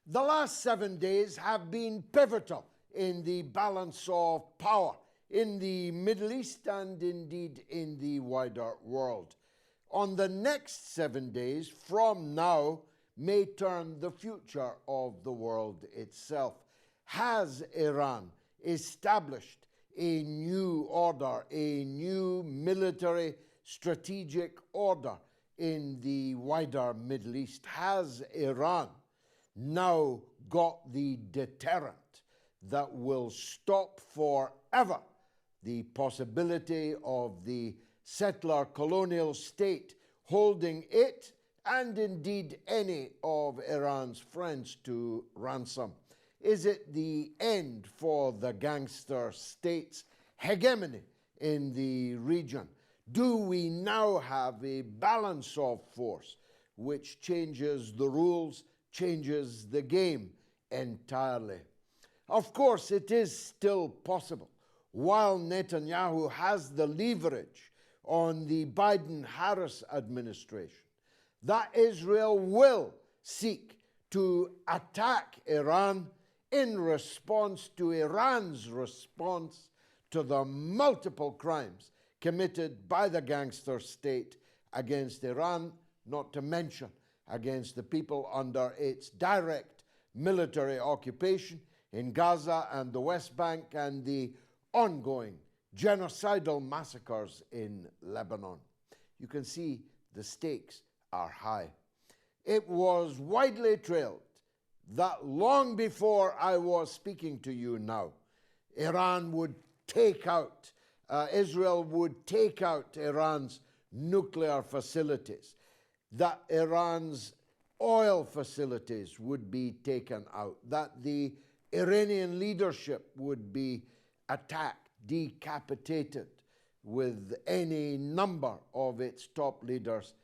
The last 7 days have been pivotal in the balance of power in the Middle East and indeed in the wider world. On the next 7 days from now may turn the future of the world itself. Has Iran established a new order, a new military strategic order in the wider Middle East? Has Iran now got the deterrent that will stop forever the possibility of the settler colonial state holding it and indeed any of Iran's friends to ransom? Is it the end for the gangster state's hegemony in the region? Do we now have a balance of force which changes the rules, changes the game entirely? Of course, it is still possible, while Netanyahu has the leverage on the Biden-Harris administration, that Israel will seek to attack Iran in response to Iran's response to the multiple crimes committed by the gangster state against Iran, not to mention against the people under its direct military occupation in Gaza and the West Bank and the ongoing genocidal massacres in Lebanon. You can see the stakes are high. It was widely trailed that long before I was speaking to you now, Iran would take out, Israel would take out Iran's nuclear facilities, that Iran's oil facilities would be taken out, that the Iranian leadership would be attacked, decapitated, with any number of its top leaders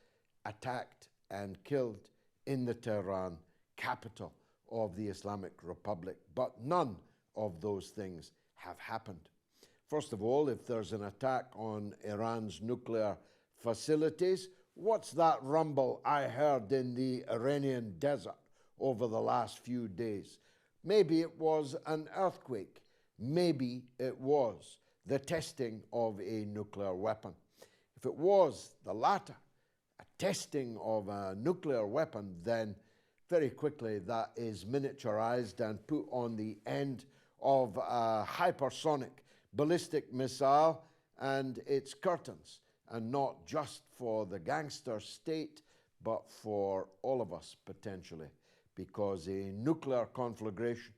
attacked and killed in the Tehran capital of the Islamic Republic. But none of those things have happened. First of all, if there's an attack on Iran's nuclear facilities, what's that rumble I heard in the Iranian desert over the last few days? Maybe it was an earthquake. Maybe it was the testing of a nuclear weapon. If it was the latter, a testing of a nuclear weapon, then very quickly that is miniaturized and put on the end of a hypersonic ballistic missile and its curtains, and not just for the gangster state, but for all of us potentially, because a nuclear conflagration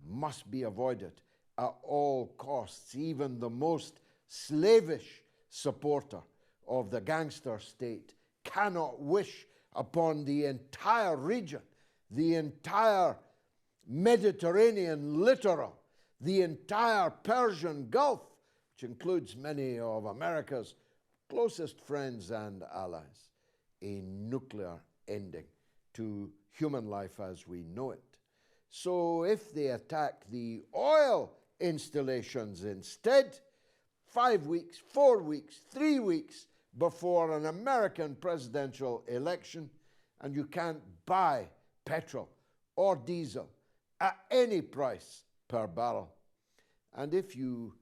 must be avoided at all costs. Even the most slavish supporter of the gangster state cannot wish upon the entire region, the entire Mediterranean littoral, the entire Persian Gulf, which includes many of America's closest friends and allies, a nuclear ending to human life as we know it. So if they attack the oil installations instead, 5 weeks, 4 weeks, 3 weeks before an American presidential election, and you can't buy petrol or diesel at any price per barrel. And if you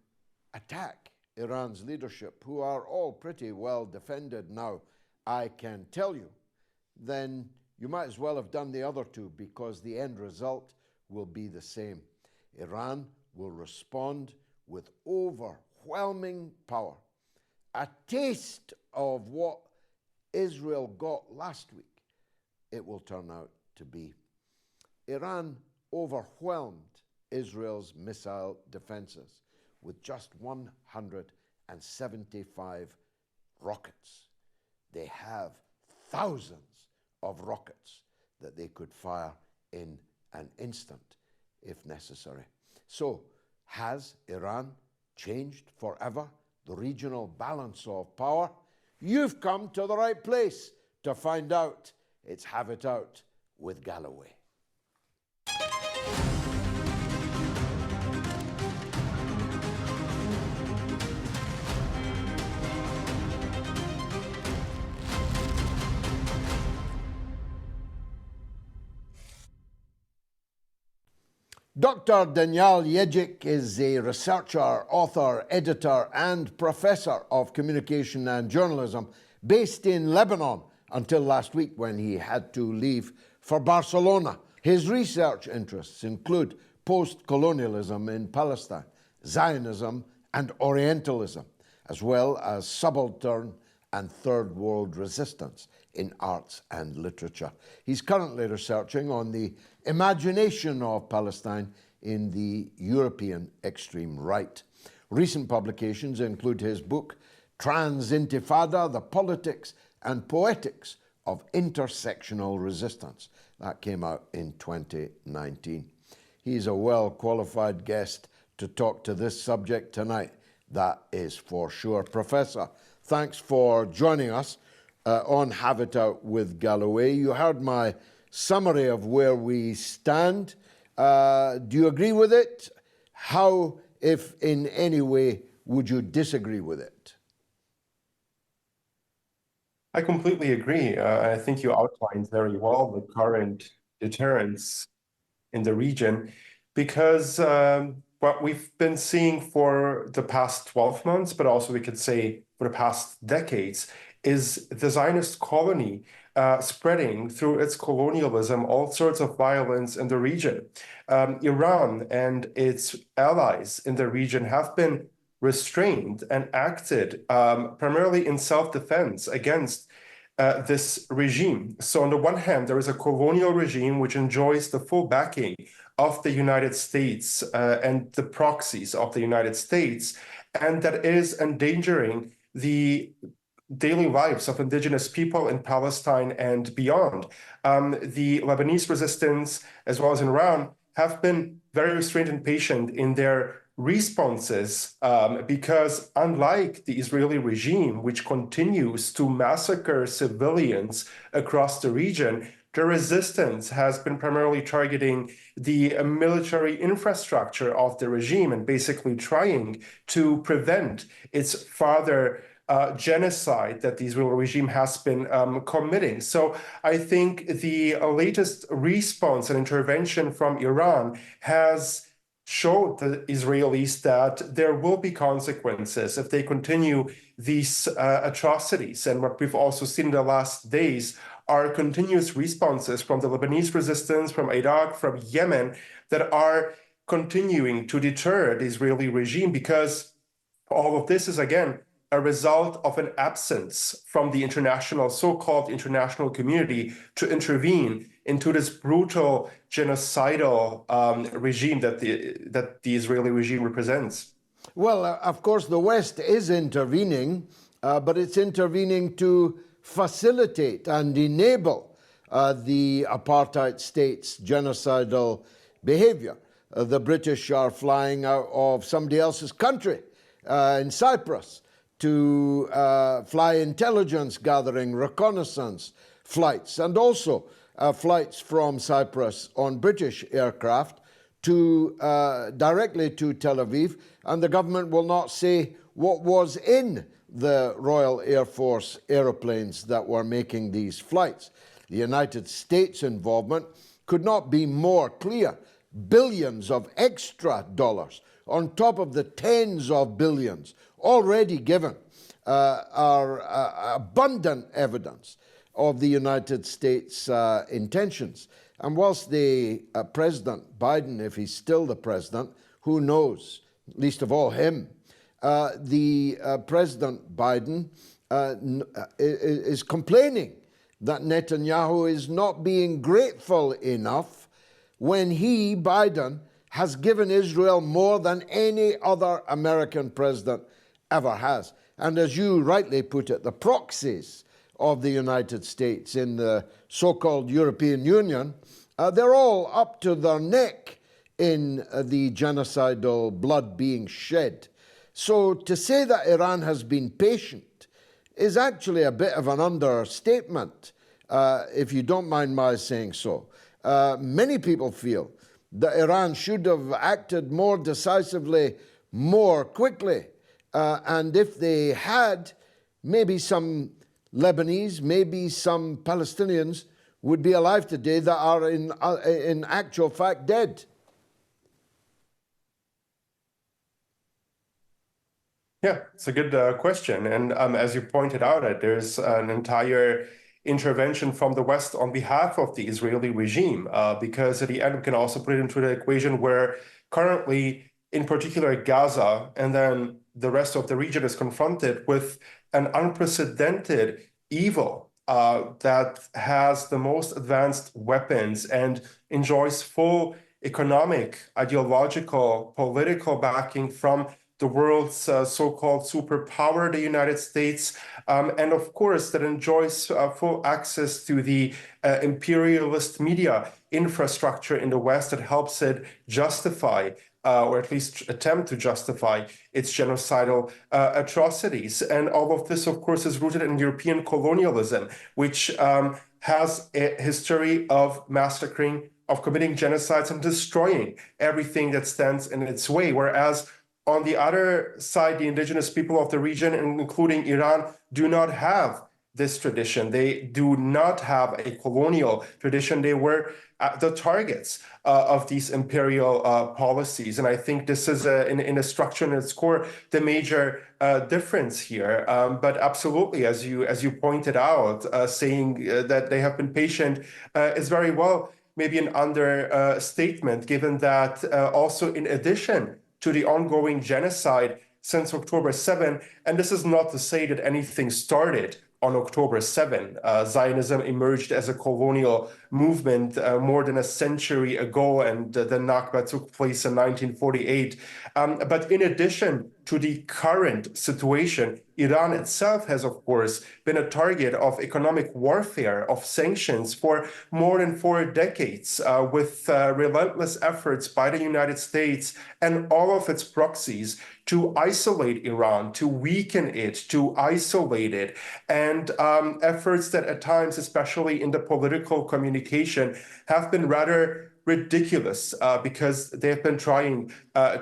attack Iran's leadership, who are all pretty well defended now, I can tell you, then you might as well have done the other two, because the end result will be the same. Iran will respond with overwhelming power. A taste of what Israel got last week, it will turn out to be. Iran overwhelmed Israel's missile defenses with just 175 rockets. They have thousands of rockets that they could fire in an instant if necessary. So, has Iran changed forever the regional balance of power? You've come to the right place to find out. It's Have It Out with Galloway. Dr. Denijal Jegic is a researcher, author, editor, and professor of communication and journalism based in Lebanon until last week when he had to leave for Barcelona. His research interests include post-colonialism in Palestine, Zionism, and Orientalism, as well as subaltern and third world resistance in arts and literature. He's currently researching on the imagination of Palestine in the European extreme right. Recent publications include his book, Trans-Intifada, The Politics and Poetics of Intersectional Resistance. That came out in 2019. He's a well-qualified guest to talk to this subject tonight. That is for sure. Professor, thanks for joining us on Have It Out with Galloway. You heard my summary of where we stand. Do you agree with it? How, if in any way, would you disagree with it? I completely agree. I think you outlined very well the current deterrence in the region, because what we've been seeing for the past 12 months, but also we could say for the past decades, is the Zionist colony spreading through its colonialism all sorts of violence in the region. Iran and its allies in the region have been restrained and acted primarily in self-defense against this regime. So on the one hand, there is a colonial regime which enjoys the full backing of the United States and the proxies of the United States, and that is endangering the daily lives of indigenous people in Palestine and beyond. The Lebanese resistance, as well as in Iran, have been very restrained and patient in their responses because unlike the Israeli regime, which continues to massacre civilians across the region, the resistance has been primarily targeting the military infrastructure of the regime and basically trying to prevent its further genocide that the Israeli regime has been committing. So I think the latest response and intervention from Iran has showed the Israelis that there will be consequences if they continue these atrocities. And what we've also seen in the last days are continuous responses from the Lebanese resistance, from Iraq, from Yemen, that are continuing to deter the Israeli regime, because all of this is, again, a result of an absence from the international, so-called international community to intervene into this brutal genocidal regime that the Israeli regime represents. Well, of course, the West is intervening, but it's intervening to facilitate and enable the apartheid state's genocidal behavior. The British are flying out of somebody else's country in Cyprus to fly intelligence gathering, reconnaissance flights, and also flights from Cyprus on British aircraft to directly to Tel Aviv, and the government will not say what was in the Royal Air Force aeroplanes that were making these flights. The United States involvement could not be more clear. Billions of extra dollars on top of the tens of billions already given are abundant evidence of the United States' intentions. And whilst the President Biden, if he's still the president, who knows, least of all him, the President Biden is complaining that Netanyahu is not being grateful enough when he, Biden, has given Israel more than any other American president ever has. And as you rightly put it, the proxies of the United States in the so-called European Union, they're all up to their neck in the genocidal blood being shed. So to say that Iran has been patient is actually a bit of an understatement, if you don't mind my saying so. Many people feel that Iran should have acted more decisively, more quickly. And if they had, maybe some Lebanese, maybe some Palestinians would be alive today that are in actual fact dead. Yeah, it's a good question. And as you pointed out, there's an entire intervention from the West on behalf of the Israeli regime, because at the end, we can also put it into the equation where currently, in particular, Gaza and then the rest of the region is confronted with an unprecedented evil that has the most advanced weapons and enjoys full economic, ideological, political backing from the world's so-called superpower, the United States, and of course that enjoys full access to the imperialist media infrastructure in the West that helps it justify or at least attempt to justify its genocidal atrocities. And all of this, of course, is rooted in European colonialism, which has a history of massacring, of committing genocides and destroying everything that stands in its way. Whereas on the other side, the indigenous people of the region, including Iran, do not have this tradition. They do not have a colonial tradition. They were the targets of these imperial policies. And I think this is, in a structure and its core, the major difference here. But absolutely, as you pointed out, saying that they have been patient is very well maybe an understatement, given that also in addition to the ongoing genocide since October 7. And this is not to say that anything started on October 7. Zionism emerged as a colonial movement more than a century ago, and the Nakba took place in 1948. But in addition to the current situation, Iran itself has, of course, been a target of economic warfare, of sanctions for more than 4 decades, with relentless efforts by the United States and all of its proxies to isolate Iran, to weaken it, to isolate it, and efforts that at times, especially in the political communication, have been rather ridiculous because they've been trying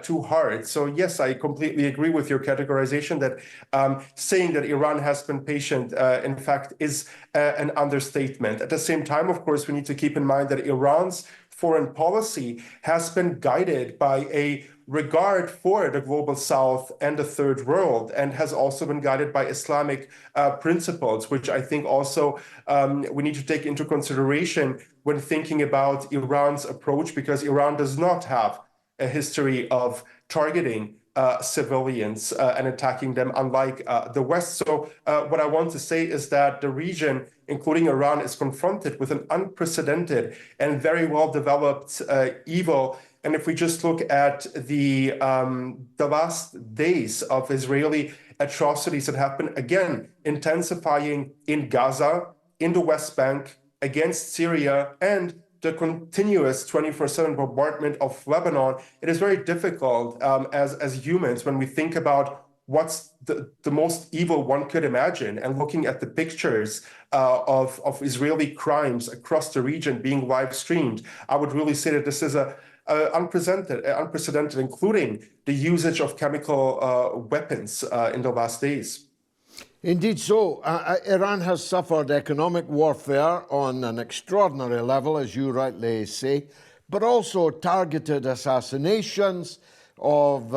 too hard. So yes, I completely agree with your categorization that saying that Iran has been patient, in fact, is an understatement. At the same time, of course, we need to keep in mind that Iran's foreign policy has been guided by a regard for the global south and the third world, and has also been guided by Islamic principles, which I think also we need to take into consideration when thinking about Iran's approach, because Iran does not have a history of targeting civilians and attacking them, unlike the West. So what I want to say is that the region, including Iran, is confronted with an unprecedented and very well-developed evil. And if we just look at the last days of Israeli atrocities that have been, again, intensifying in Gaza, in the West Bank, against Syria, and the continuous 24/7 bombardment of Lebanon, it is very difficult as humans when we think about what's the most evil one could imagine, and looking at the pictures of Israeli crimes across the region being live streamed, I would really say that this is unprecedented, including the usage of chemical weapons in the last days. Indeed so. Iran has suffered economic warfare on an extraordinary level, as you rightly say, but also targeted assassinations of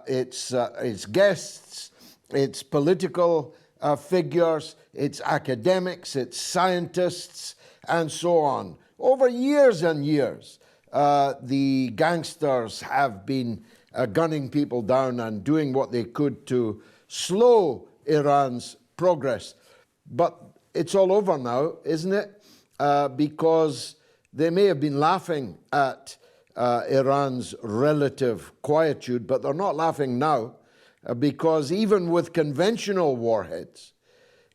its guests, its political figures, its academics, its scientists, and so on. Over years and years, the gangsters have been gunning people down and doing what they could to slow Iran's progress. But it's all over now, isn't it? Because they may have been laughing at Iran's relative quietude, but they're not laughing now, because even with conventional warheads,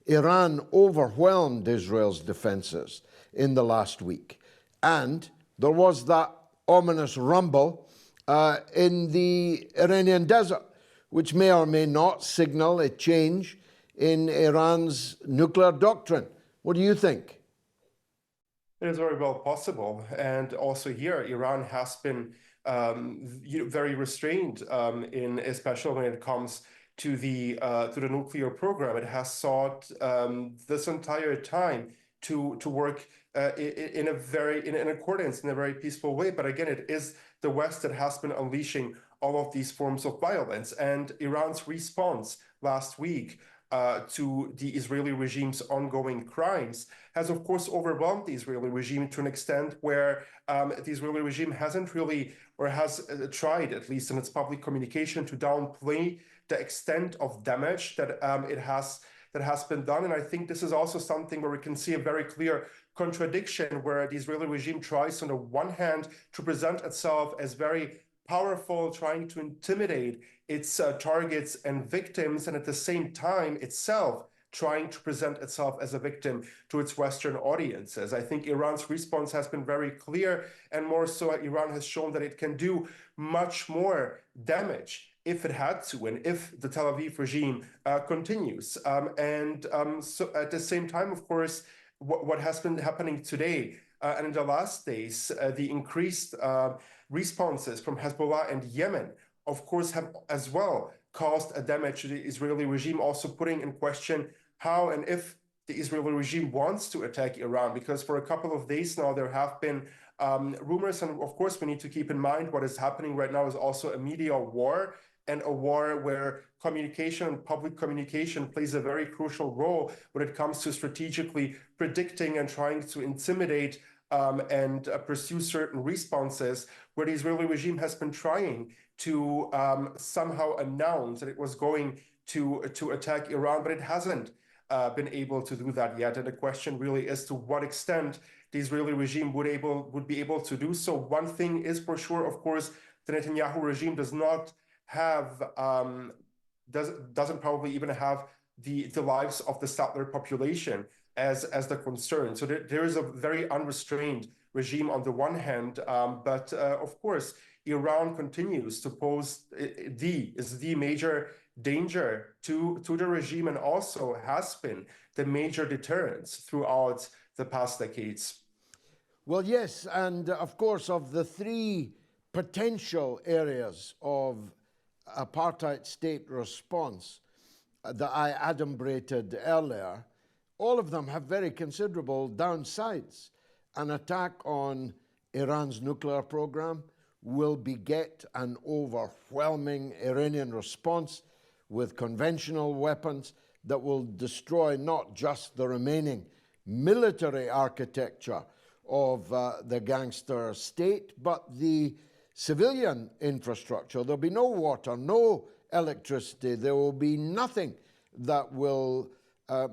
Iran overwhelmed Israel's defenses in the last week. And there was that ominous rumble in the Iranian desert, which may or may not signal a change in Iran's nuclear doctrine. What do you think? It is very well possible. And also here, Iran has been very restrained, especially when it comes to the nuclear program. It has sought this entire time to work in accordance, in a very peaceful way. But again, it is the West that has been unleashing all of these forms of violence. And Iran's response last week to the Israeli regime's ongoing crimes has, of course, overwhelmed the Israeli regime to an extent where the Israeli regime hasn't really, or has tried, at least in its public communication, to downplay the extent of damage that that has been done. And I think this is also something where we can see a very clear contradiction, where the Israeli regime tries, on the one hand, to present itself as very powerful, trying to intimidate its targets and victims, and at the same time itself trying to present itself as a victim to its Western audiences. I think Iran's response has been very clear, and more so, Iran has shown that it can do much more damage if it had to, and if the Tel Aviv regime continues. So at the same time, of course, what has been happening today and in the last days, the increased responses from Hezbollah and Yemen, of course, have as well caused a damage to the Israeli regime, also putting in question how and if the Israeli regime wants to attack Iran. Because for a couple of days now, there have been rumors, and of course, we need to keep in mind what is happening right now is also a media war, and a war where communication and public communication plays a very crucial role when it comes to strategically predicting and trying to intimidate and pursue certain responses, where the Israeli regime has been trying to somehow announce that it was going to attack Iran, but it hasn't been able to do that yet. And the question really is to what extent the Israeli regime would be able to do so. One thing is for sure, of course, the Netanyahu regime does not have doesn't probably even have the lives of the settler population as the concern. So there is a very unrestrained regime on the one hand, but of course Iran continues to pose the major danger to the regime, and also has been the major deterrence throughout the past decades. Well, yes, and of course, of the three potential areas of apartheid state response that I adumbrated earlier, all of them have very considerable downsides. An attack on Iran's nuclear program will beget an overwhelming Iranian response with conventional weapons that will destroy not just the remaining military architecture of the gangster state, but the civilian infrastructure. There'll be no water, no electricity. There will be nothing that will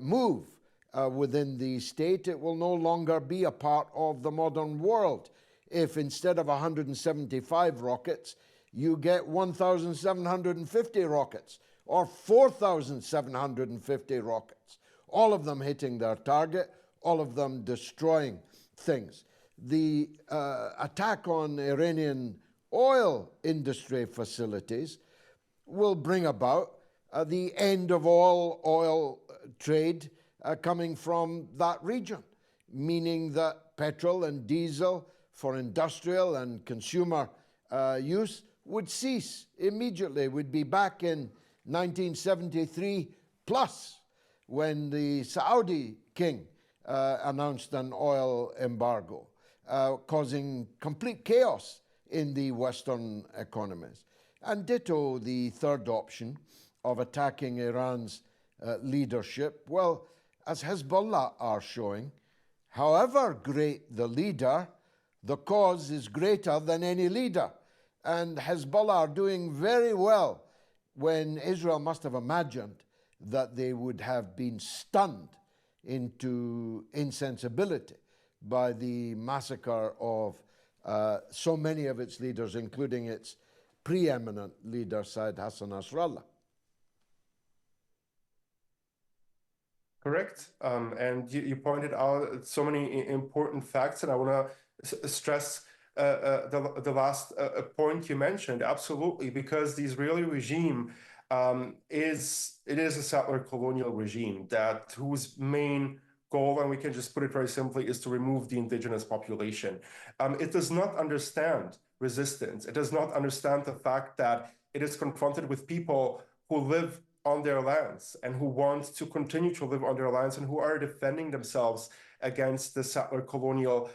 move within the state. It will no longer be a part of the modern world. If instead of 175 rockets, you get 1,750 rockets or 4,750 rockets, all of them hitting their target, all of them destroying things. The attack on Iranian oil industry facilities will bring about the end of all oil trade coming from that region, meaning that petrol and diesel for industrial and consumer use would cease immediately. We'd be back in 1973 plus, when the Saudi king announced an oil embargo, causing complete chaos in the Western economies. And ditto the third option of attacking Iran's leadership. Well, as Hezbollah are showing, however great the leader, the cause is greater than any leader. And Hezbollah are doing very well, when Israel must have imagined that they would have been stunned into insensibility by the massacre of so many of its leaders, including its preeminent leader, Said Hassan Nasrallah. Correct. And you pointed out so many important facts, and I want to stress the last point you mentioned. Absolutely, because the Israeli regime is a settler colonial regime whose main goal, and we can just put it very simply, is to remove the indigenous population. It does not understand resistance. It does not understand the fact that it is confronted with people who live on their lands and who want to continue to live on their lands and who are defending themselves against the settler colonial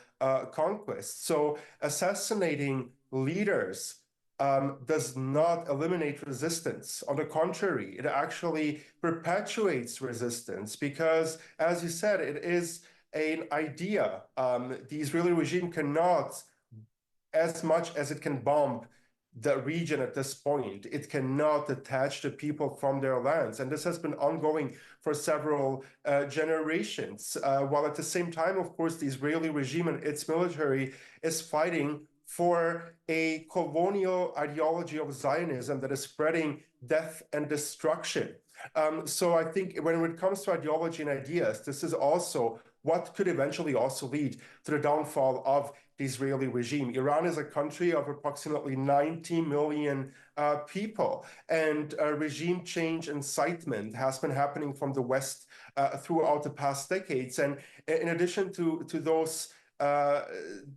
conquest. So assassinating leaders does not eliminate resistance. On the contrary, it actually perpetuates resistance because, as you said, it is an idea. The Israeli regime cannot, as much as it can bomb the region at this point, it cannot detach the people from their lands. And this has been ongoing for several generations, while at the same time, of course, the Israeli regime and its military is fighting for a colonial ideology of Zionism that is spreading death and destruction. So I think when it comes to ideology and ideas, this is also what could eventually also lead to the downfall of the Israeli regime. Iran is a country of approximately 90 million people, and regime change incitement has been happening from the West throughout the past decades. And in addition to those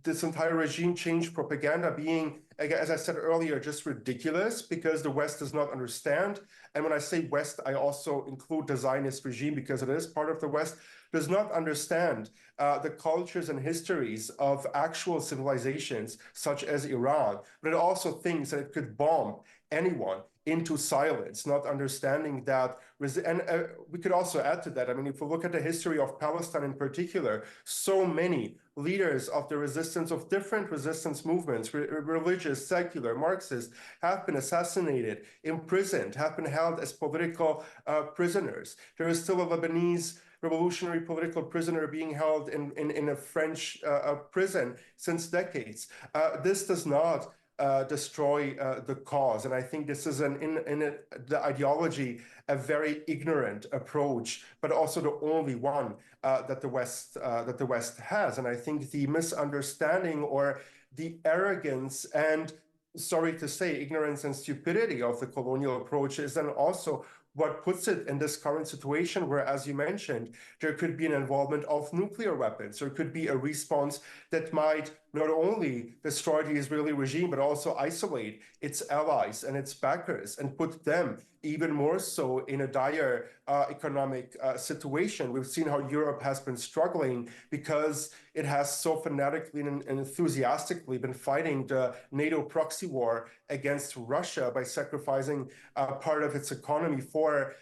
this entire regime change propaganda being, as I said earlier, just ridiculous because the West does not understand. And when I say West, I also include the Zionist regime because it is part of the West, does not understand the cultures and histories of actual civilizations such as Iran, but it also thinks that it could bomb anyone into silence, not understanding that. And we could also add to that. I mean, if we look at the history of Palestine in particular, so many leaders of the resistance, of different resistance movements, religious, secular, Marxist, have been assassinated, imprisoned, have been held as political prisoners. There is still a Lebanese revolutionary political prisoner being held in a French prison since decades. This does not destroy the cause. And I think this is the ideology, a very ignorant approach, but also the only one that the West has. And I think the misunderstanding or the arrogance and, sorry to say, ignorance and stupidity of the colonial approach is then also what puts it in this current situation where, as you mentioned, there could be an involvement of nuclear weapons. There could be a response that might not only destroy the Israeli regime, but also isolate its allies and its backers and put them even more so in a dire economic situation. We've seen how Europe has been struggling because it has so fanatically and enthusiastically been fighting the NATO proxy war against Russia by sacrificing part of its economy for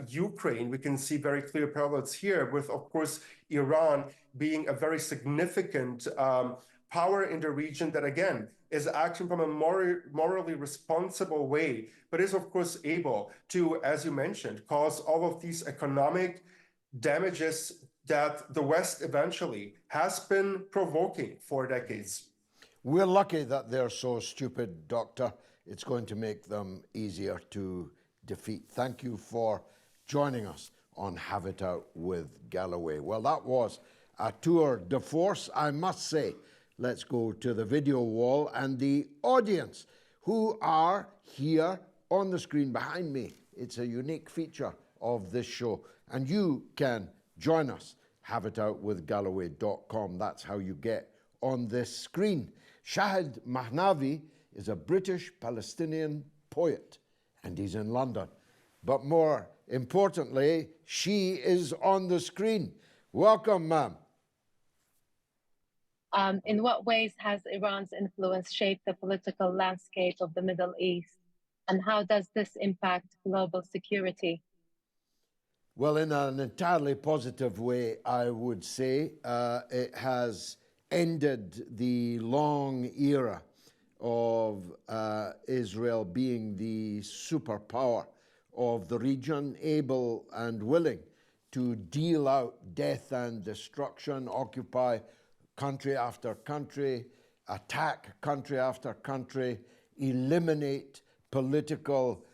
Ukraine. We can see very clear parallels here with, of course, Iran being a very significant power in the region that, again, is acting from a morally responsible way, but is, of course, able to, as you mentioned, cause all of these economic damages that the West eventually has been provoking for decades. We're lucky that they're so stupid, Doctor. It's going to make them easier to defeat. Thank you for joining us on Have It Out with Galloway. Well, that was a tour de force, I must say. Let's go to the video wall and the audience who are here on the screen behind me. It's a unique feature of this show. And you can join us, haveitoutwithgalloway.com. That's how you get on this screen. Shahid Mahnavi is a British Palestinian poet, and he's in London. But more importantly, she is on the screen. Welcome, ma'am. In what ways has Iran's influence shaped the political landscape of the Middle East? And how does this impact global security? Well, in an entirely positive way, I would say. It has ended the long era of Israel being the superpower of the region, able and willing to deal out death and destruction, occupy country after country, attack country after country, eliminate political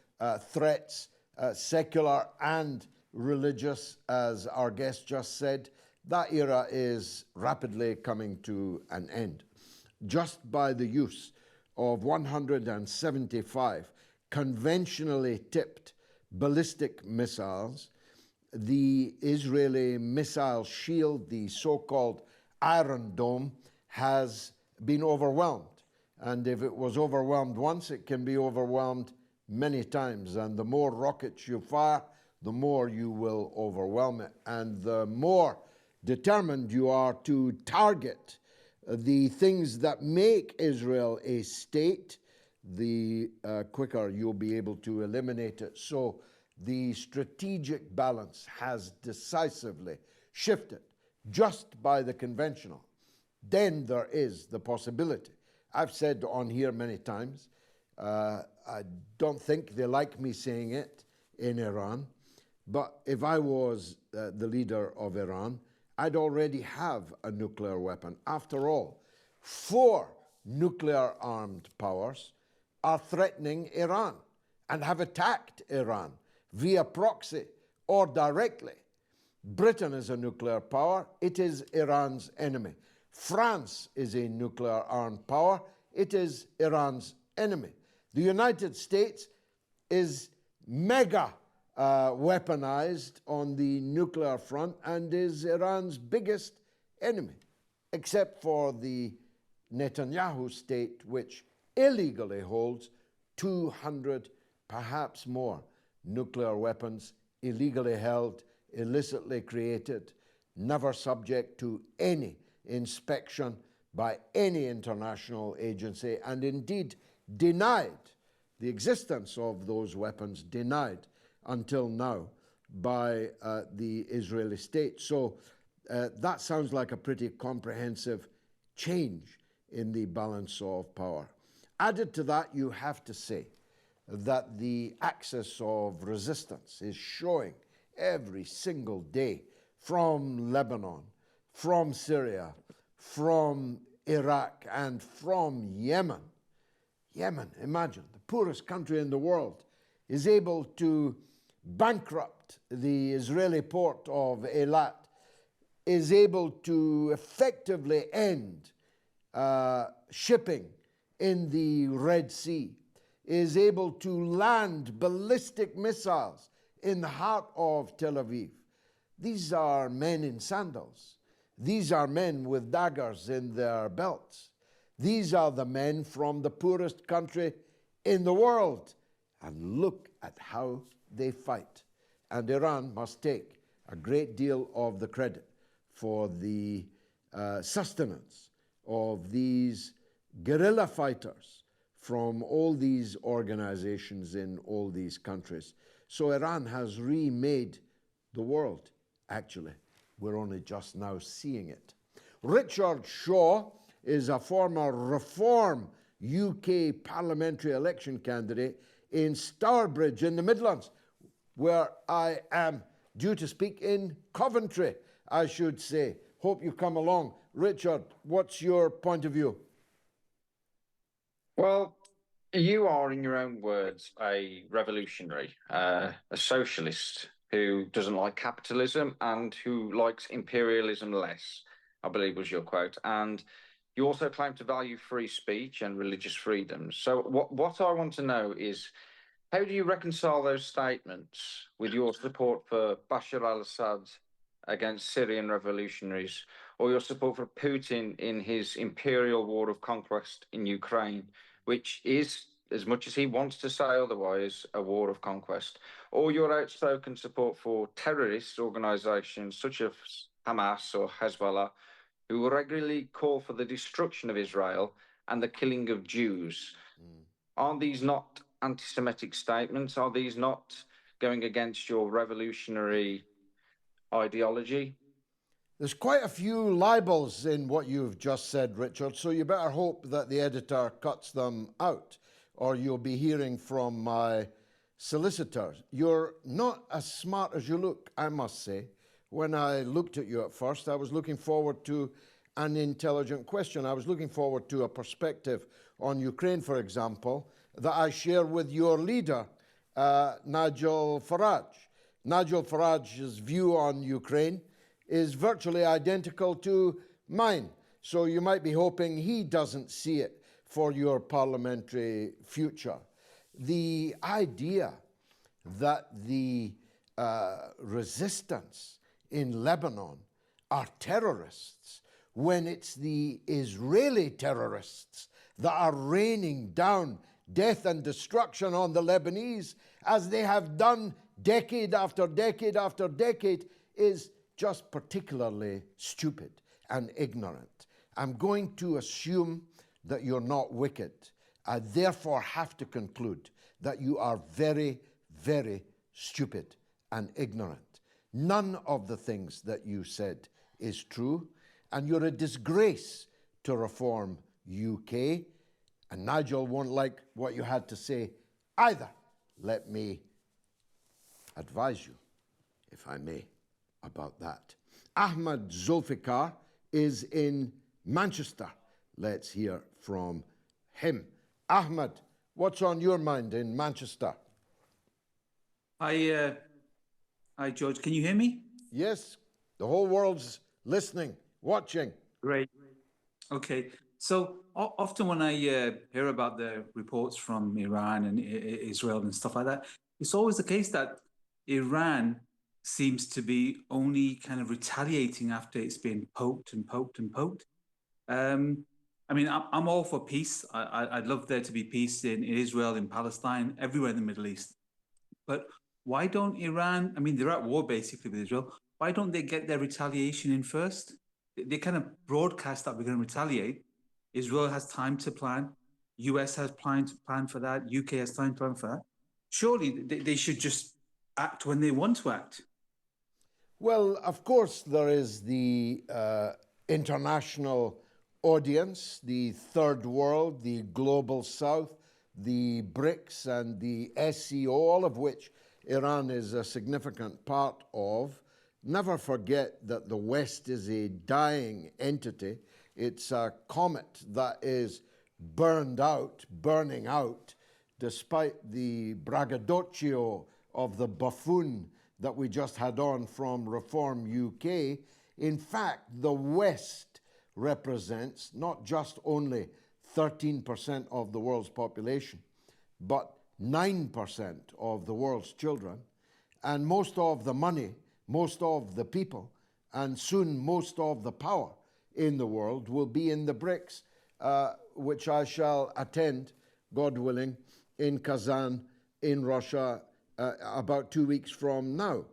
threats, secular and religious, as our guest just said. That era is rapidly coming to an end. Just by the use of 175 conventionally tipped ballistic missiles, the Israeli missile shield, the so-called Iron Dome, has been overwhelmed. And if it was overwhelmed once, it can be overwhelmed many times. And the more rockets you fire, the more you will overwhelm it. And the more determined you are to target the things that make Israel a state, the quicker you'll be able to eliminate it. So the strategic balance has decisively shifted just by the conventional. Then there is the possibility. I've said on here many times, I don't think they like me saying it in Iran, but if I was the leader of Iran, I'd already have a nuclear weapon. After all, 4 nuclear-armed powers are threatening Iran and have attacked Iran via proxy or directly. Britain is a nuclear power. It is Iran's enemy. France is a nuclear-armed power. It is Iran's enemy. The United States is mega weaponized on the nuclear front and is Iran's biggest enemy, except for the Netanyahu state, which illegally holds 200, perhaps more, nuclear weapons, illegally held, illicitly created, never subject to any inspection by any international agency, and indeed denied the existence of those weapons, denied until now by the Israeli state. So that sounds like a pretty comprehensive change in the balance of power. Added to that, you have to say that the axis of resistance is showing every single day from Lebanon, from Syria, from Iraq, and from Yemen. Yemen, imagine, the poorest country in the world, is able to bankrupt the Israeli port of Eilat, is able to effectively end shipping in the Red Sea, is able to land ballistic missiles in the heart of Tel Aviv. These are men in sandals. These are men with daggers in their belts. These are the men from the poorest country in the world. And look at how they fight. And Iran must take a great deal of the credit for the sustenance of these guerrilla fighters from all these organizations in all these countries. So Iran has remade the world, actually. We're only just now seeing it. Richard Shaw is a former Reform UK parliamentary election candidate in Stourbridge in the Midlands, where I am due to speak in Coventry, I should say. Hope you come along. Richard, what's your point of view? Well, you are, in your own words, a revolutionary, a socialist who doesn't like capitalism and who likes imperialism less, I believe was your quote. And you also claim to value free speech and religious freedoms. So what I want to know is, how do you reconcile those statements with your support for Bashar al-Assad against Syrian revolutionaries, or your support for Putin in his imperial war of conquest in Ukraine, which is, as much as he wants to say otherwise, a war of conquest, or your outspoken support for terrorist organizations such as Hamas or Hezbollah, who regularly call for the destruction of Israel and the killing of Jews? Aren't these not anti-Semitic statements? Are these not going against your revolutionary ideology? There's quite a few libels in what you've just said, Richard, so you better hope that the editor cuts them out, or you'll be hearing from my solicitors. You're not as smart as you look, I must say. When I looked at you at first, I was looking forward to an intelligent question. I was looking forward to a perspective on Ukraine, for example, that I share with your leader, Nigel Farage. Nigel Farage's view on Ukraine is virtually identical to mine. So you might be hoping he doesn't see it for your parliamentary future. The idea that the resistance in Lebanon are terrorists, when it's the Israeli terrorists that are raining down death and destruction on the Lebanese, as they have done decade after decade after decade, is just particularly stupid and ignorant. I'm going to assume that you're not wicked. I therefore have to conclude that you are very, very stupid and ignorant. None of the things that you said is true, and you're a disgrace to Reform UK, and Nigel won't like what you had to say either. Let me advise you, if I may, about that. Ahmad Zulfikar is in Manchester. Let's hear from him. Ahmad, what's on your mind in Manchester? Hi, George. Can you hear me? Yes, the whole world's listening, watching. Great. Okay. So often when I hear about the reports from Iran and Israel and stuff like that, it's always the case that Iran seems to be only kind of retaliating after it's been poked and poked and poked. I mean, I'm all for peace. I'd love there to be peace in Israel, in Palestine, everywhere in the Middle East. But why don't Iran, I mean, they're at war basically with Israel. Why don't they get their retaliation in first? They kind of broadcast that we're going to retaliate. Israel has time to plan. US has time to plan for that. UK has time to plan for that. Surely they should just act when they want to act. Well, of course, there is the international audience, the third world, the global south, the BRICS and the SCO, all of which Iran is a significant part of. Never forget that the West is a dying entity. It's a comet that is burning out, despite the braggadocio of the buffoon that we just had on from Reform UK. In fact, the West represents not just only 13% of the world's population, but 9% of the world's children, and most of the money, most of the people, and soon most of the power in the world will be in the BRICS, which I shall attend, God willing, in Kazan, in Russia, about 2 weeks from now.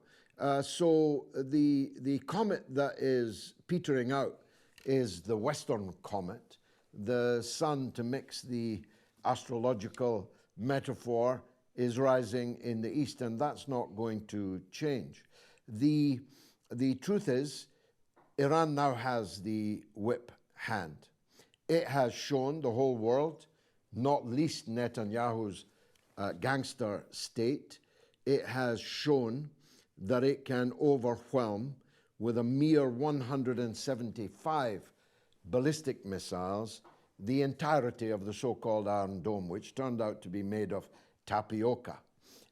So the comet that is petering out is the Western comet. The sun, to mix the astrological metaphor, is rising in the east, and that's not going to change. The truth is, Iran now has the whip hand. It has shown the whole world, not least Netanyahu's gangster state, it has shown that it can overwhelm with a mere 175 ballistic missiles the entirety of the so-called Iron Dome, which turned out to be made of tapioca.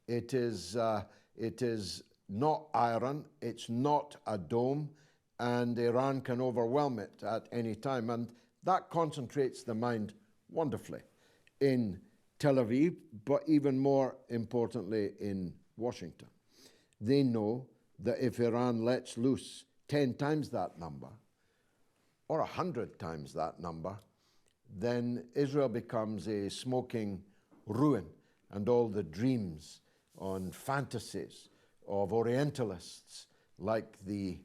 It is not iron, it's not a dome, and Iran can overwhelm it at any time. And that concentrates the mind wonderfully in Tel Aviv, but even more importantly in Washington. They know that if Iran lets loose 10 times that number, or 100 times that number, then Israel becomes a smoking ruin, and all the dreams and fantasies of Orientalists like the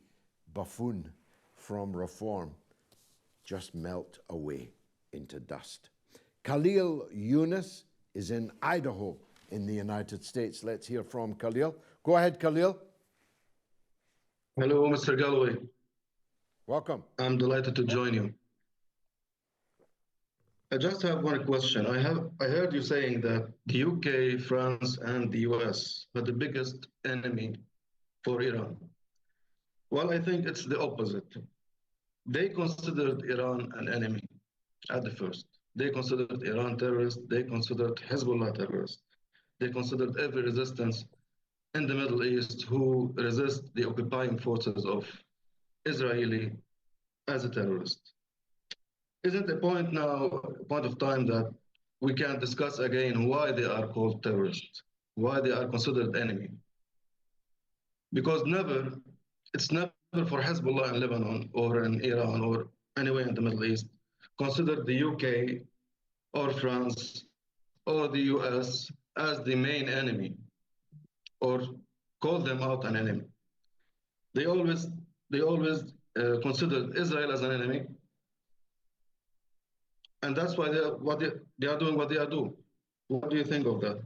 buffoon from Reform just melt away into dust. Khalil Yunus is in Idaho in the United States. Let's hear from Khalil. Go ahead, Khalil. Hello, Mr. Galloway. Welcome. I'm delighted to join you. I just have one question. I heard you saying that the UK, France, and the US are the biggest enemy for Iran. Well, I think it's the opposite. They considered Iran an enemy at the first. They considered Iran terrorist. They considered Hezbollah terrorist. They considered every resistance in the Middle East who resist the occupying forces of Israeli as a terrorist. Isn't a point now, a point of time that we can discuss again why they are called terrorists, why they are considered enemy? Because it's never for Hezbollah in Lebanon or in Iran or anywhere in the Middle East considered the UK or France or the US as the main enemy or call them out an enemy. They always they always considered Israel as an enemy, and that's why they are doing what they are doing. What do you think of that?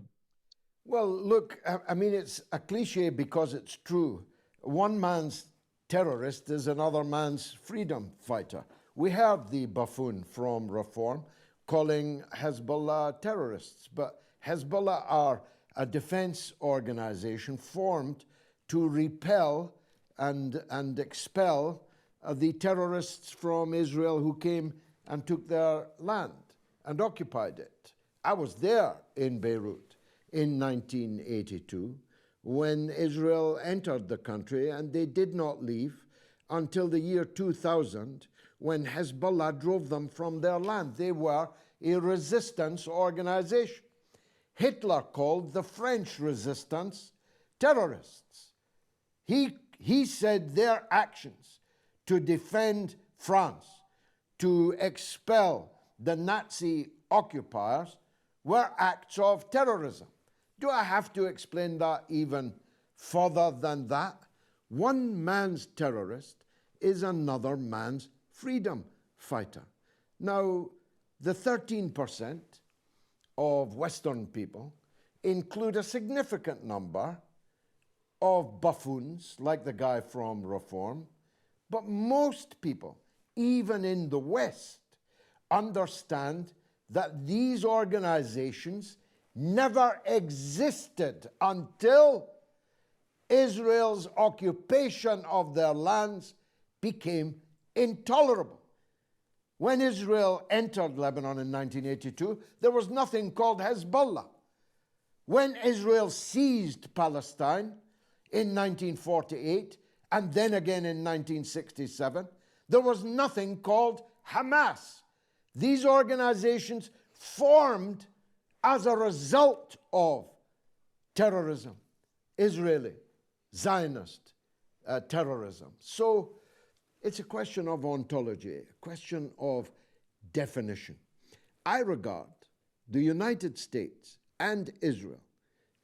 Well, look, I mean, it's a cliche because it's true. One man's terrorist is another man's freedom fighter. We heard the buffoon from Reform calling Hezbollah terrorists, but Hezbollah are a defense organization formed to repel and expel the terrorists from Israel who came and took their land and occupied it. I was there in Beirut in 1982 when Israel entered the country, and they did not leave until the year 2000 when Hezbollah drove them from their land. They were a resistance organization. Hitler called the French resistance terrorists. He said their actions to defend France, to expel the Nazi occupiers, were acts of terrorism. Do I have to explain that even further than that? One man's terrorist is another man's freedom fighter. Now, the 13% of Western people include a significant number of buffoons, like the guy from Reform, but most people, even in the West, understand that these organizations never existed until Israel's occupation of their lands became intolerable. When Israel entered Lebanon in 1982, there was nothing called Hezbollah. When Israel seized Palestine in 1948, and then again in 1967, there was nothing called Hamas. These organizations formed as a result of terrorism, Israeli, Zionist terrorism. So it's a question of ontology, a question of definition. I regard the United States and Israel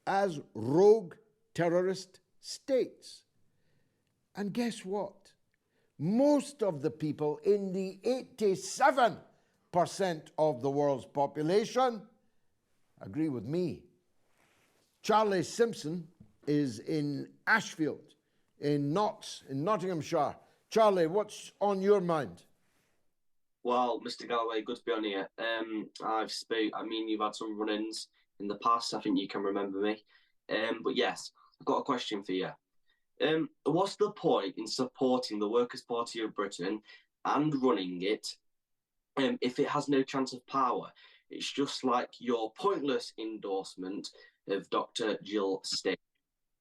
as rogue terrorist states. And guess what? Most of the people in the 87% of the world's population agree with me. Charlie Simpson is in Ashfield, in Notts, in Nottinghamshire. Charlie, what's on your mind? Well, Mr. Galloway, good to be on here. I mean, you've had some run-ins in the past. I think you can remember me. But yes, I've got a question for you. What's the point in supporting the Workers' Party of Britain and running it if it has no chance of power? It's just like your pointless endorsement of Dr. Jill Stein,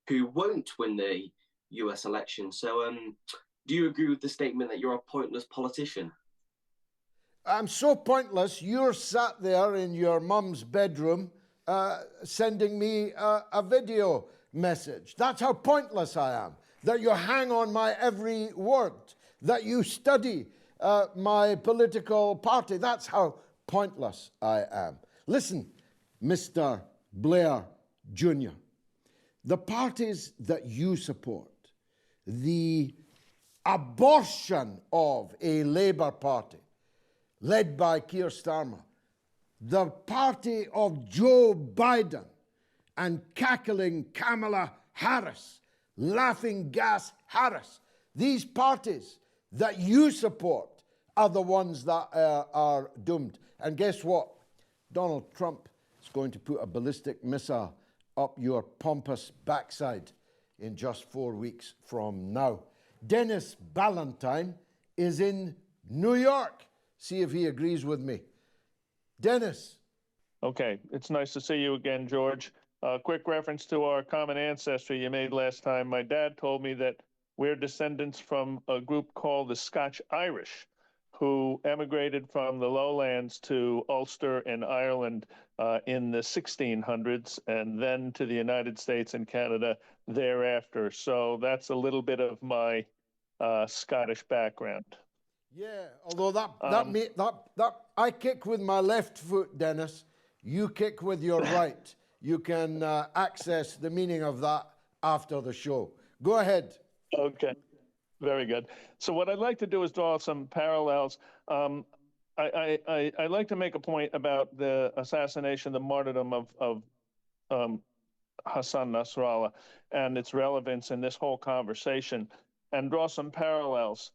who won't win the US election. So do you agree with the statement that you're a pointless politician? I'm so pointless, you're sat there in your mum's bedroom sending me a video message. That's how pointless I am, that you hang on my every word, that you study my political party. That's how pointless I am. Listen, Mr. Blair Jr., the parties that you support, the abortion of a Labour Party led by Keir Starmer, the party of Joe Biden and cackling Kamala Harris, laughing gas Harris, these parties that you support are the ones that are doomed. And guess what? Donald Trump is going to put a ballistic missile up your pompous backside in just 4 weeks from now. Dennis Ballantyne is in New York. See if he agrees with me. Dennis. Okay, it's nice to see you again, George. Quick reference to our common ancestry you made last time. My dad told me that we're descendants from a group called the Scotch Irish, who emigrated from the lowlands to Ulster and Ireland in the 1600s, and then to the United States and Canada thereafter. So that's a little bit of my Scottish background. Yeah, although that I kick with my left foot, Dennis. You kick with your right. You can access the meaning of that after the show. Go ahead. Okay. Very good. So what I'd like to do is draw some parallels. I'd like to make a point about the assassination, the martyrdom of Hassan Nasrallah and its relevance in this whole conversation, and draw some parallels.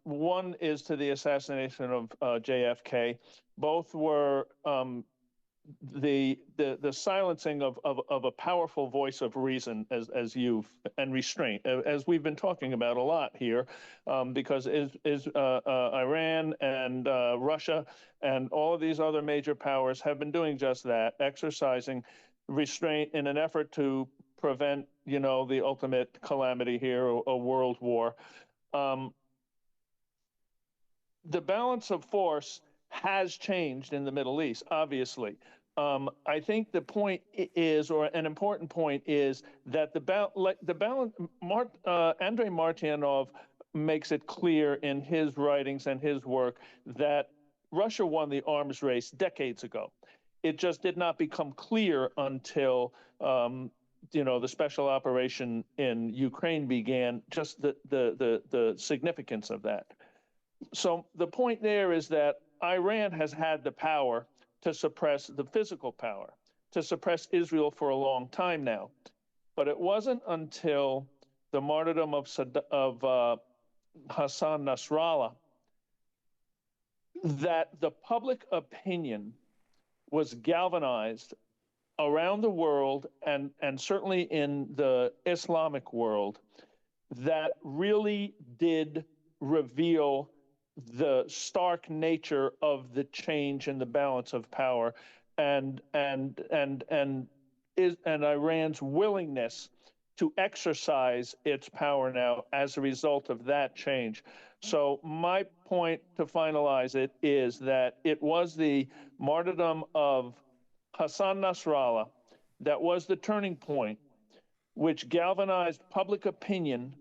One is to the assassination of JFK. Both were the silencing of a powerful voice of reason, as you've, and restraint, as we've been talking about a lot here, because Iran and Russia and all of these other major powers have been doing just that, exercising restraint in an effort to prevent, the ultimate calamity here, a world war. The balance of force has changed in the Middle East, obviously. I think the point is, or an important point is, that Andrei Martyanov makes it clear in his writings and his work that Russia won the arms race decades ago. It just did not become clear until the special operation in Ukraine began, just the significance of that. So the point there is that Iran has had the power to suppress the physical power, to suppress Israel for a long time now. But it wasn't until the martyrdom of Hassan Nasrallah that the public opinion was galvanized around the world, and certainly in the Islamic world, that really did reveal the stark nature of the change in the balance of power, and Iran's willingness to exercise its power now as a result of that change. So my point to finalize it is that it was the martyrdom of Hassan Nasrallah that was the turning point, which galvanized public opinion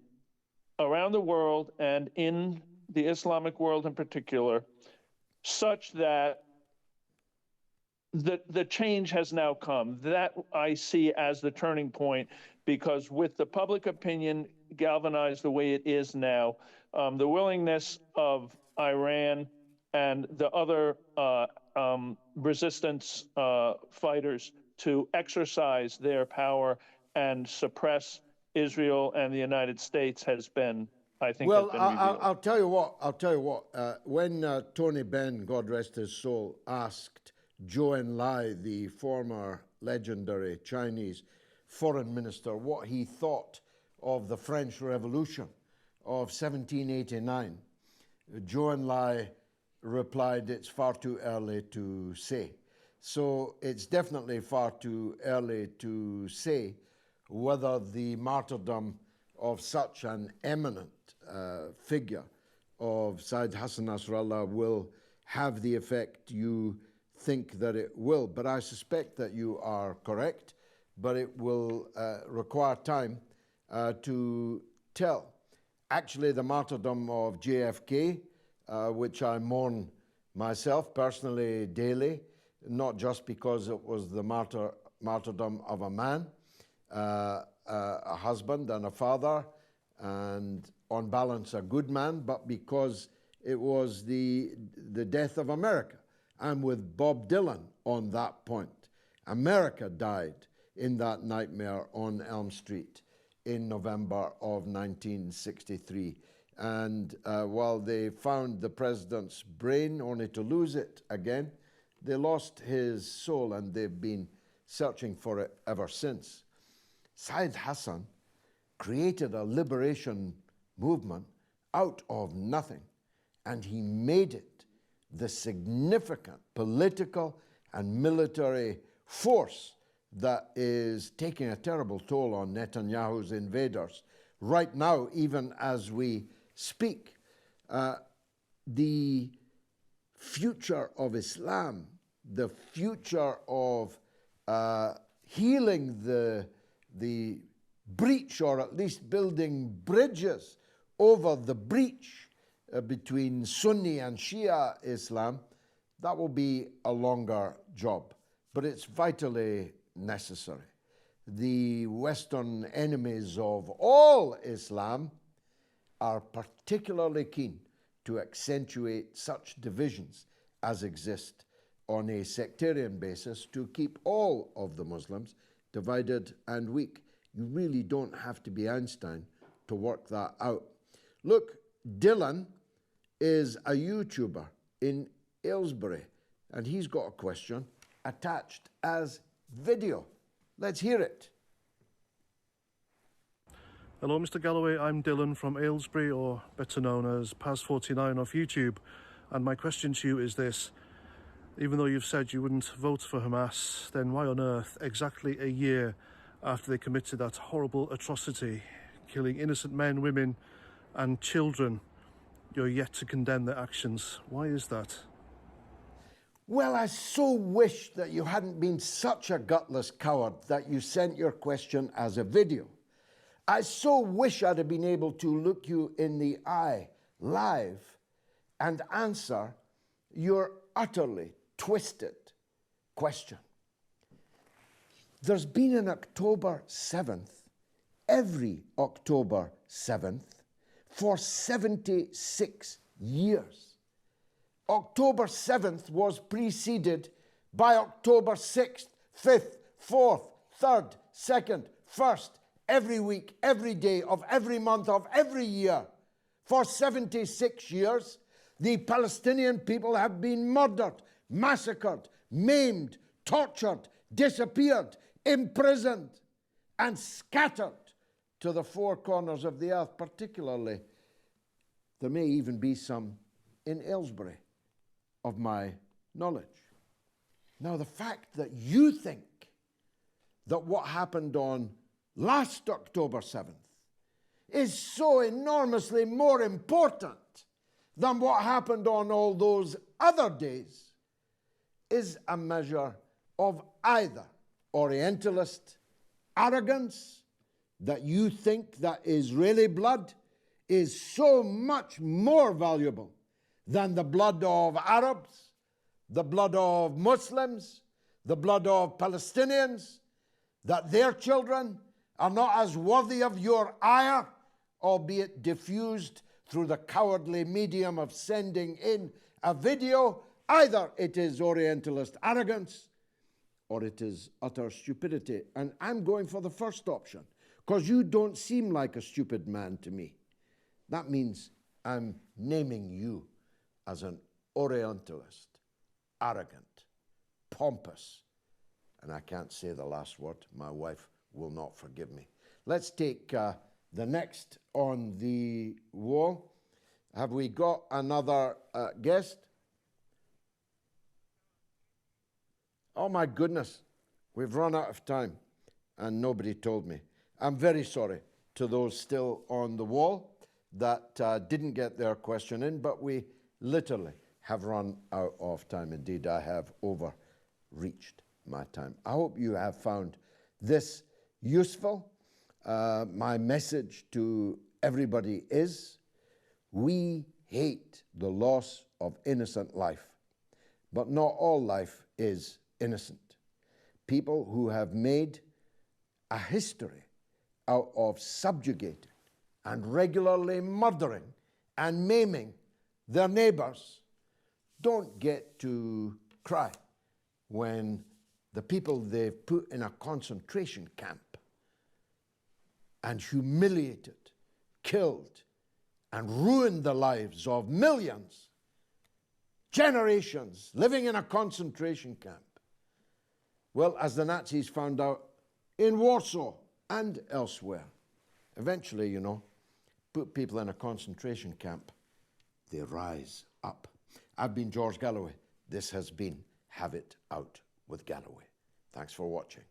around the world and in the Islamic world in particular, such that the change has now come. That I see as the turning point, because with the public opinion galvanized the way it is now, the willingness of Iran and the other resistance fighters to exercise their power and suppress Israel and the United States has been, I think, well, has been revealed. I'll tell you what. When Tony Benn, God rest his soul, asked Zhou Enlai, the former legendary Chinese foreign minister, what he thought of the French Revolution of 1789, Zhou Enlai replied, "It's far too early to say." So it's definitely far too early to say whether the martyrdom of such an eminent figure of Said Hassan Nasrallah will have the effect you think that it will. But I suspect that you are correct, but it will require time to tell. Actually, the martyrdom of JFK, which I mourn myself personally daily, not just because it was the martyrdom of a man, a husband and a father, and on balance a good man, but because it was the death of America. I'm with Bob Dylan on that point. America died in that nightmare on Elm Street in November of 1963. And while they found the president's brain only to lose it again, they lost his soul, and they've been searching for it ever since. Said Hassan created a liberation movement out of nothing, and he made it the significant political and military force that is taking a terrible toll on Netanyahu's invaders right now, even as we speak. The future of Islam, the future of healing the breach, or at least building bridges over the breach between Sunni and Shia Islam, that will be a longer job, but it's vitally necessary. The Western enemies of all Islam are particularly keen to accentuate such divisions as exist on a sectarian basis to keep all of the Muslims divided and weak. You really don't have to be Einstein to work that out. Look, Dylan is a YouTuber in Aylesbury, and he's got a question attached as video. Let's hear it. Hello, Mr. Galloway. I'm Dylan from Aylesbury, or better known as Paz49 off YouTube. And my question to you is this. Even though you've said you wouldn't vote for Hamas, then why on earth, exactly a year after they committed that horrible atrocity, killing innocent men, women and children, you're yet to condemn their actions? Why is that? Well, I so wish that you hadn't been such a gutless coward that you sent your question as a video. I so wish I'd have been able to look you in the eye live and answer your utterly twisted question. There's been an October 7th, every October 7th, for 76 years. October 7th was preceded by October 6th, 5th, 4th, 3rd, 2nd, 1st, every week, every day of every month of every year. For 76 years, the Palestinian people have been murdered, massacred, maimed, tortured, disappeared, imprisoned, and scattered to the four corners of the earth. Particularly, there may even be some in Aylesbury, of my knowledge. Now, the fact that you think that what happened on last October 7th is so enormously more important than what happened on all those other days is a measure of either Orientalist arrogance, that you think that Israeli blood is so much more valuable than the blood of Arabs, the blood of Muslims, the blood of Palestinians, that their children are not as worthy of your ire, albeit diffused through the cowardly medium of sending in a video. Either it is Orientalist arrogance or it is utter stupidity. And I'm going for the first option, because you don't seem like a stupid man to me. That means I'm naming you as an Orientalist, arrogant, pompous, and I can't say the last word. My wife will not forgive me. Let's take the next on the wall. Have we got another guest? Oh my goodness, we've run out of time and nobody told me. I'm very sorry to those still on the wall that didn't get their question in, but we literally have run out of time. Indeed, I have overreached my time. I hope you have found this useful. My message to everybody is, we hate the loss of innocent life, but not all life is innocent. People who have made a history out of subjugating and regularly murdering and maiming their neighbors don't get to cry when the people they've put in a concentration camp and humiliated, killed, and ruined the lives of millions, generations living in a concentration camp. Well, as the Nazis found out in Warsaw and elsewhere, eventually, you know, put people in a concentration camp, they rise up. I've been George Galloway. This has been Have It Out with Galloway. Thanks for watching.